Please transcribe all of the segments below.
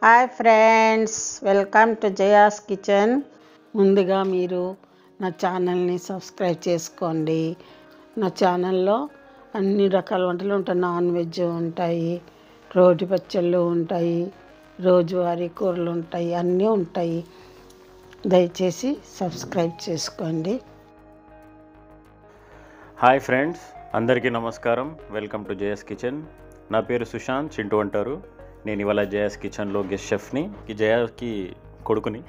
Hi friends, welcome to Jaya's kitchen. ముందుగా మీరు నా ఛానల్ని సబ్స్క్రైబ్ చేసుకోండి. నా ఛానల్లో అన్ని రకాల వంటలు ఉంటాయి. నాన్ వెజ్ ఉంటాయి, రోటి పచ్చళ్ళు ఉంటాయి, రోజువారీ కూరలు ఉంటాయి, అన్నీ ఉంటాయి. దయచేసి సబ్స్క్రైబ్ చేసుకోండి. హాయ్ ఫ్రెండ్స్, అందరికీ నమస్కారం. Welcome to JS kitchen. నా పేరు సుశాంత్, చింటూ అంటారు. నేను ఇవాళ జేఎస్ కిచెన్లో గెస్ట్ షెఫ్ని, జయాకి కొడుకుని,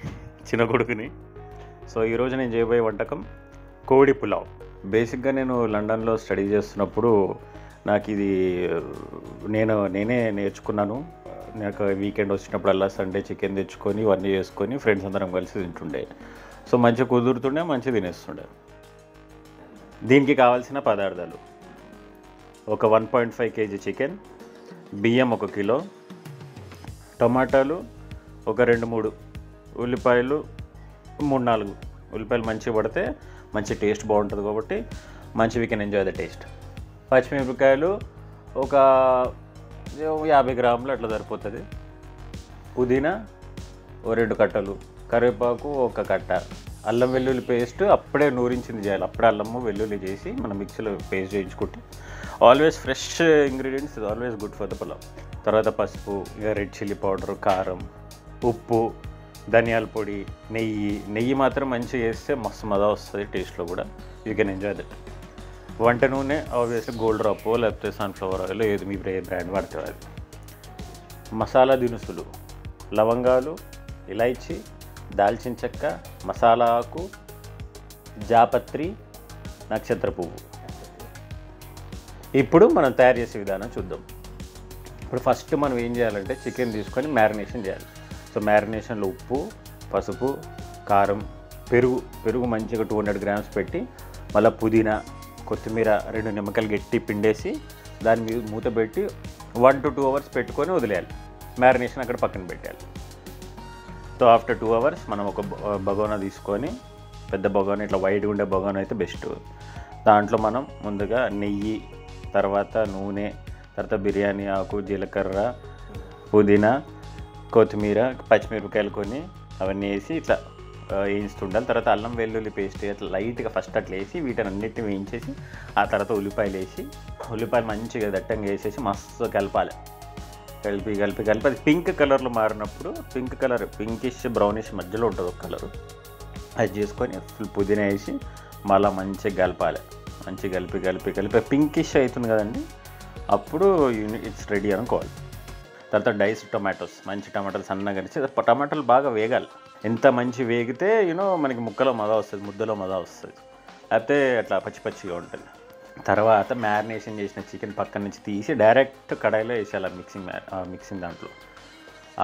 చిన్న కొడుకుని. సో ఈరోజు నేను చేయబోయే వంటకం కోడి పులావ్. బేసిక్గా నేను లండన్లో స్టడీ చేస్తున్నప్పుడు నాకు ఇది నేనే నేర్చుకున్నాను. నాకు వీకెండ్ వచ్చినప్పుడల్లా సండే చికెన్ తెచ్చుకొని ఇవన్నీ చేసుకొని ఫ్రెండ్స్ అందరం కలిసి తింటుండే. సో మంచిగా కుదురుతుండే, మంచిగా తినేస్తుండే. దీనికి కావాల్సిన పదార్థాలు: ఒక 1.5 kg చికెన్, బియ్యం 1 కిలో, టమాటాలు ఒక 2-3, ఉల్లిపాయలు 3-4 ఉల్లిపాయలు మంచిగా పడితే మంచి టేస్ట్ బాగుంటుంది కాబట్టి మంచి we can enjoy the taste. పచ్చిమిరపకాయలు ఒక 50 గ్రాములు అట్లా సరిపోతుంది. పుదీనా 2 కట్టలు, కరివేపాకు 1 కట్ట, అల్లం వెల్లుల్లి పేస్ట్ అప్పుడే నూరించింది చేయాలి. అప్పుడే అల్లము వెల్లుల్లి చేసి మనం మిక్సీలో పేస్ట్ చేయించుకుంటే always fresh ingredients is always good for the pulao. తర్వాత పసుపు, ఇక రెడ్ చిల్లీ పౌడర్, కారం, ఉప్పు, ధనియాల పొడి, నెయ్యి మాత్రం మంచిగా వేస్తే మస్తు మజా వస్తుంది టేస్ట్లో కూడా. You can enjoy that. వంట నూనె ఆబ్వియస్లీ గోల్డ్ డ్రాప్ లేకపోతే సన్ఫ్లవర్ ఆయిల్, ఏది మీ బ్రాండ్ పడుతుంది అది. మసాలా దినుసులు: లవంగాలు, ఇలాచీ, దాల్చిన చెక్క, మసాలా ఆకు, జాపత్రి, నక్షత్ర పువ్వు. ఇప్పుడు మనం తయారు చేసే విధానం చూద్దాం. ఇప్పుడు ఫస్ట్ మనం ఏం చేయాలంటే చికెన్ తీసుకొని మ్యారినేషన్ చేయాలి. సో మ్యారినేషన్లో ఉప్పు, పసుపు, కారం, పెరుగు మంచిగా 200 గ్రామ్స్ పెట్టి, మళ్ళీ పుదీనా, కొత్తిమీర 2 నిమ్మకాయలు గట్టి పిండేసి దాని మీద మూత పెట్టి 1 to 2 hours పెట్టుకొని వదిలేయాలి. మ్యారినేషన్ అక్కడ పక్కన పెట్టాలి. సో ఆఫ్టర్ 2 hours మనం ఒక బగోనా తీసుకొని, పెద్ద బగోనా, ఇట్లా వైడ్గా ఉండే బగోనా అయితే బెస్ట్. దాంట్లో మనం ముందుగా నెయ్యి, తర్వాత నూనె, తర్వాత బిర్యానీ ఆకు, జీలకర్ర, పుదీనా, కొత్తిమీర, పచ్చిమిరపకాయలు కొన్ని అవన్నీ వేసి ఇట్లా వేయిస్తుండాలి. తర్వాత అల్లం వెల్లుల్లి పేస్ట్ అట్లా లైట్గా ఫస్ట్ అట్లా వేసి వీటిని అన్నిటిని వేయించేసి ఆ తర్వాత ఉల్లిపాయలు వేసి, ఉల్లిపాయలు మంచిగా దట్టంగా వేసేసి మస్తు కలపాలి. కలిపి అది పింక్ కలర్లో మారినప్పుడు, పింకిష్ బ్రౌనిష్ మధ్యలో ఉంటుంది ఒక కలరు, అది చేసుకొని ఫుల్ పుదీనా వేసి మళ్ళీ మంచిగా కలపాలి. మంచిగా కలిపి పింకిష్ అవుతుంది కదండి, అప్పుడు ఇట్స్ రెడీ అనుకోవాలి. తర్వాత డైస్ టొమాటోస్, మంచి టమాటాలు సన్నగా కరిచి, టమాటాలు బాగా వేగాలి. ఎంత మంచి వేగితే మనకి ముక్కలో మజా వస్తుంది, ముద్దలో మజా వస్తుంది. అయితే అట్లా పచ్చిగా ఉంటుంది. తర్వాత మ్యారినేషన్ చేసిన చికెన్ పక్కన నుంచి తీసి డైరెక్ట్ కడాయిలో వేసేయాలి మిక్సింగ్ దాంట్లో.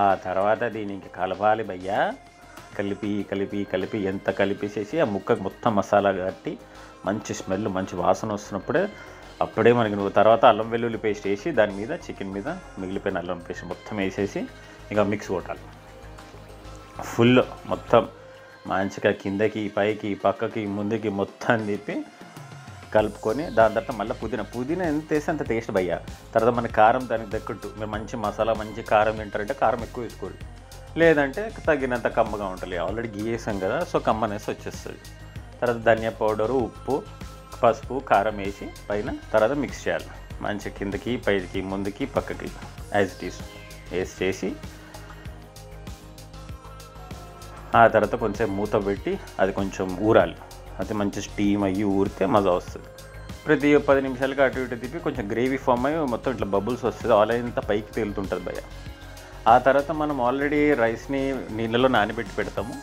ఆ తర్వాత దీనికి కలపాలి భయ్యా. కలిపి ఎంత కలిపేసేసి ఆ ముక్కకు మొత్తం మసాలా కట్టి మంచి స్మెల్, మంచి వాసన వస్తున్నప్పుడే అప్పుడే మనకి తర్వాత అల్లం వెల్లుల్లి పేస్ట్ వేసి దాని మీద చికెన్ మీద మిగిలిపోయిన అల్లం పేస్ట్ మొత్తం వేసేసి ఇక మిక్స్ కొట్టాలి. ఫుల్ మొత్తం మంచిగా కిందకి, పైకి, పక్కకి, ముందుకి మొత్తం తిప్పి కలుపుకొని దాని తర్వాత మళ్ళీ పుదీనా ఎంత వేస్తే అంత టేస్ట్ భయ్యా. తర్వాత మన కారం దానికి తగ్గట్టు, మీరు మంచి మసాలా, మంచి కారం తింటారంటే కారం ఎక్కువ వేసుకోరు, లేదంటే తగినంత కమ్మగా ఉంటుంది. ఆల్రెడీ గీ వేసాం కదా, సో కమ్మనేసి వచ్చేస్తుంది. తర్వాత ధనియా పౌడరు, ఉప్పు, పసుపు, కారం వేసి పైన తర్వాత మిక్స్ చేయాలి. మంచిగా కిందకి, పైకి, ముందుకి, పక్కకి యాజ్ ఇట్ ఈస్ వేసి చేసి ఆ తర్వాత కొంచెం మూత పెట్టి అది కొంచెం ఊరాలి. అది మంచి స్టీమ్ అయ్యి ఊరితే మజా వస్తుంది. ప్రతి 10 నిమిషాలకి అటు ఇటు తిప్పి కొంచెం గ్రేవీ ఫామ్ అయ్యి మొత్తం ఇట్లా బబుల్స్ వస్తుంది, ఆయిల్ అంతా పైకి తేలుతుంటుంది భయ. ఆ తర్వాత మనం ఆల్రెడీ రైస్ని నీళ్ళలో నానబెట్టి పెడతాము,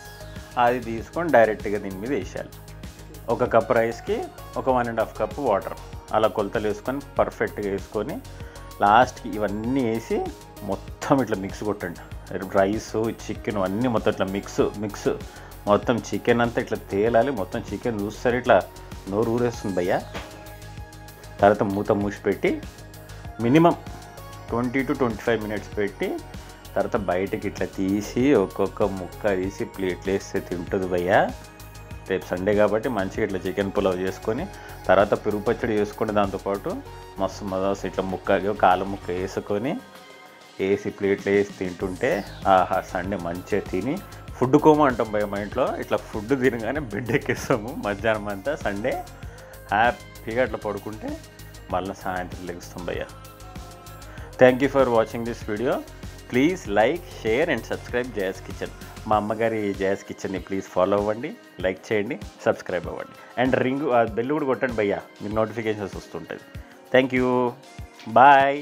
అది తీసుకొని డైరెక్ట్గా దీని మీద వేసేయాలి. 1 కప్ రైస్కి ఒక 1.5 కప్ వాటర్, అలా కొలతలు వేసుకొని పర్ఫెక్ట్గా వేసుకొని లాస్ట్కి ఇవన్నీ వేసి మొత్తం ఇట్లా మిక్స్ కొట్టండి. రైస్, చికెన్ అన్నీ మొత్తం ఇట్లా మిక్స్ మొత్తం చికెన్ అంతా ఇట్లా తేలాలి. మొత్తం చికెన్ చూస్తారు ఇట్లా నోరు ఊరేస్తుంది భయ్యా. తర్వాత మూత మూసి పెట్టి మినిమం 20 to 25 minutes పెట్టి తర్వాత బయటకి ఇట్లా తీసి ఒక్కొక్క ముక్క తీసి ప్లేట్లు వేస్తే తింటుంది భయ్యా. రేపు సండే కాబట్టి మంచిగా ఇట్లా చికెన్ పులావ్ చేసుకొని తర్వాత పెరుగు పచ్చడి చేసుకొని దాంతోపాటు మస్తు మజా ఇట్లా ముక్క కాలు ముక్క వేసుకొని వేసి ప్లేట్లో వేసి తింటుంటే ఆహా సండే మంచిగా తిని ఫుడ్ కోమా అంటాం భయ్య మా ఇంట్లో. ఇట్లా ఫుడ్ తినగానే బెడ్ ఎక్కిస్తాము మధ్యాహ్నం అంతా సండే. హ్యాపీగా అట్లా పడుకుంటే మళ్ళీ సాయంత్రం లెగుస్తాం భయ్య. Thank you for watching this video. Please like, share and subscribe Jaya's kitchen. మా అమ్మగారి జయాస్ కిచెన్ని ప్లీజ్ ఫాలో అవ్వండి, లైక్ చేయండి, సబ్స్క్రైబ్ అవ్వండి. అండ్ బెల్ కూడా కొట్టండి భయ్య, మీకు నోటిఫికేషన్స్ వస్తుంటుంది. Thank you, bye.